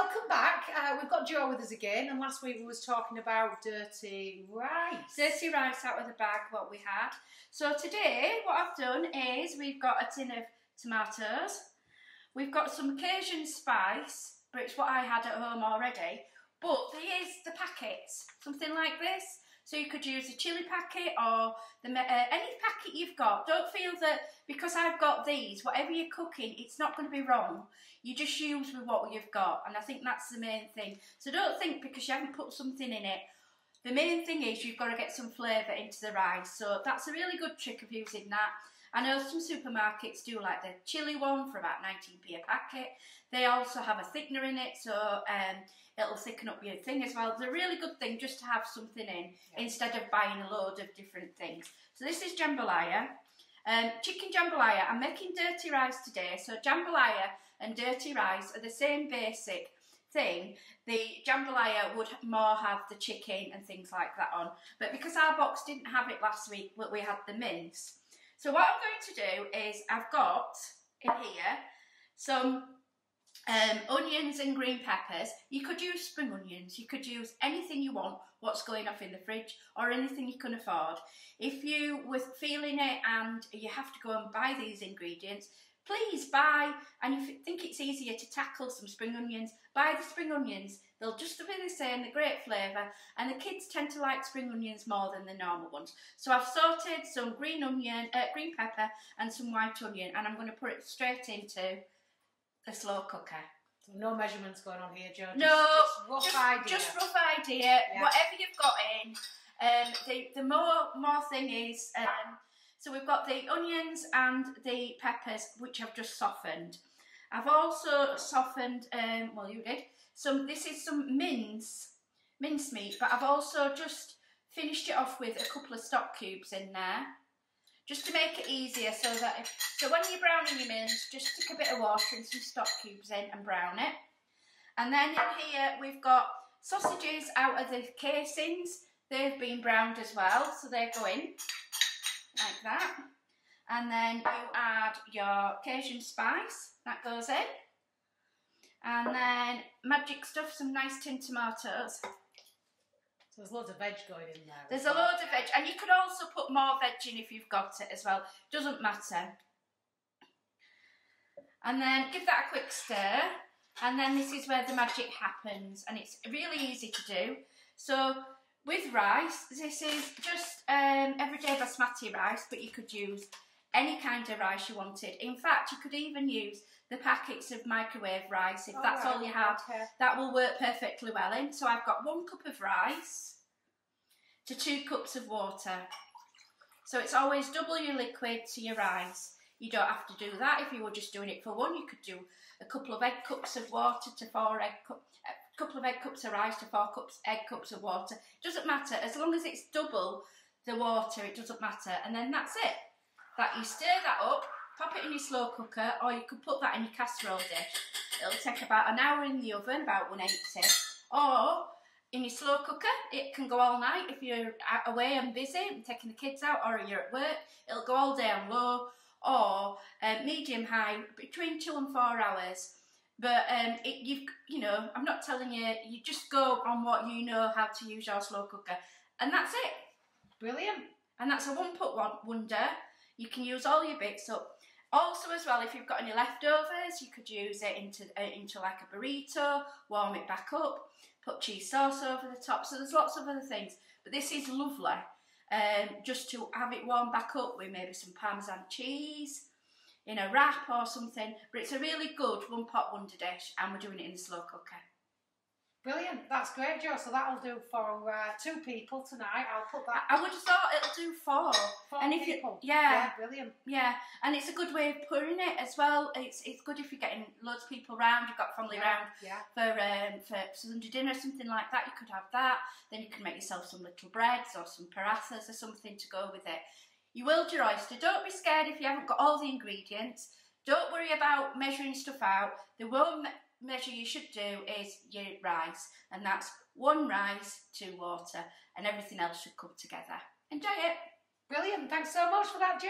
welcome back. We've got Jo with us again, and last week we was talking about dirty rice. Dirty rice out of the bag, what we had. So today, what I've done is we've got a tin of tomatoes. We've got some Cajun spice, but it's what I had at home already. But here's the packets, something like this. So you could use a chilli packet or any packet you've got. Don't feel that because I've got these, whatever you're cooking, it's not going to be wrong. You just use with what you've got, and I think that's the main thing. So don't think because you haven't put something in it. The main thing is you've got to get some flavour into the rice. So that's a really good trick of using that. I know some supermarkets do like the chilli one for about 19p a packet. They also have a thickener in it, so it'll thicken up your thing as well. It's a really good thing just to have something in instead of buying a load of different things. So this is jambalaya. Chicken jambalaya. I'm making dirty rice today, so jambalaya and dirty rice are the same basic thing. The jambalaya would more have the chicken and things like that on, but because our box didn't have it last week, we had the mince. So what I'm going to do is I've got in here some onions and green peppers. You could use spring onions, you could use anything you want, what's going off in the fridge, or anything you can afford. If you were feeling it and you have to go and buy these ingredients, please buy, and if you think it's easier to tackle some spring onions, buy the spring onions. They'll just be the same, they're great flavour, and the kids tend to like spring onions more than the normal ones. So I've sorted some green pepper and some white onion, and I'm going to put it straight into the slow cooker. So no measurements going on here, Jo? Just rough idea. Just rough idea, yeah. Whatever you've got in. The more thing is, so we've got the onions and the peppers, which I've just softened. I've also softened, well you did, this is some mincemeat, but I've also just finished it off with a couple of stock cubes in there, just to make it easier so when you're browning your mince, just stick a bit of water and some stock cubes in and brown it. And then in here we've got sausages out of the casings. They've been browned as well, so they go in like that. And then you add your Cajun spice, that goes in. And then magic stuff, some nice tin tomatoes. So there's loads of veg going in there. There's a load of veg, and you could also put more veg in if you've got it as well. Doesn't matter. And then give that a quick stir, and then this is where the magic happens, and it's really easy to do. So with rice, this is just everyday basmati rice, but you could use any kind of rice you wanted. In fact, you could even use the packets of microwave rice if that's all you have. Okay. That will work perfectly well in. So I've got 1 cup of rice to 2 cups of water. So it's always double your liquid to your rice. You don't have to do that. If you were just doing it for one, you could do a couple of egg cups of water to 4 egg cups, a couple of egg cups of rice to 4 egg cups of water. It doesn't matter. As long as it's double the water, it doesn't matter. And then that's it. That you stir that up, pop it in your slow cooker, or you could put that in your casserole dish. It'll take about an hour in the oven, about 180. Or in your slow cooker, it can go all night if you're away and busy and taking the kids out, or you're at work. It'll go all day on low, or medium high, between 2 and 4 hours. But you know, I'm not telling you. You just go on what you know how to use your slow cooker, and that's it. Brilliant. And that's a one-pot wonder. You can use all your bits up. Also as well, if you've got any leftovers, you could use it into like a burrito, warm it back up, put cheese sauce over the top. So there's lots of other things. But this is lovely, just to have it warm back up with maybe some Parmesan cheese in a wrap or something. But it's a really good one-pot wonder dish, and we're doing it in the slow cooker. Brilliant, that's great, Jo. So that'll do for 2 people tonight. I'll put that. I would have thought it'll do 4. 4 and if people. Yeah, brilliant. Yeah, and it's a good way of putting it as well. It's good if you're getting loads of people round. You've got family round for Sunday dinner, something like that. You could have that. Then you can make yourself some little breads or some parathas or something to go with it. You will do your oyster. Don't be scared if you haven't got all the ingredients. Don't worry about measuring stuff out. The one measure you should do is your rice, and that's 1 rice, 2 water, and everything else should come together. Enjoy it. Brilliant. Thanks so much for that, Jo.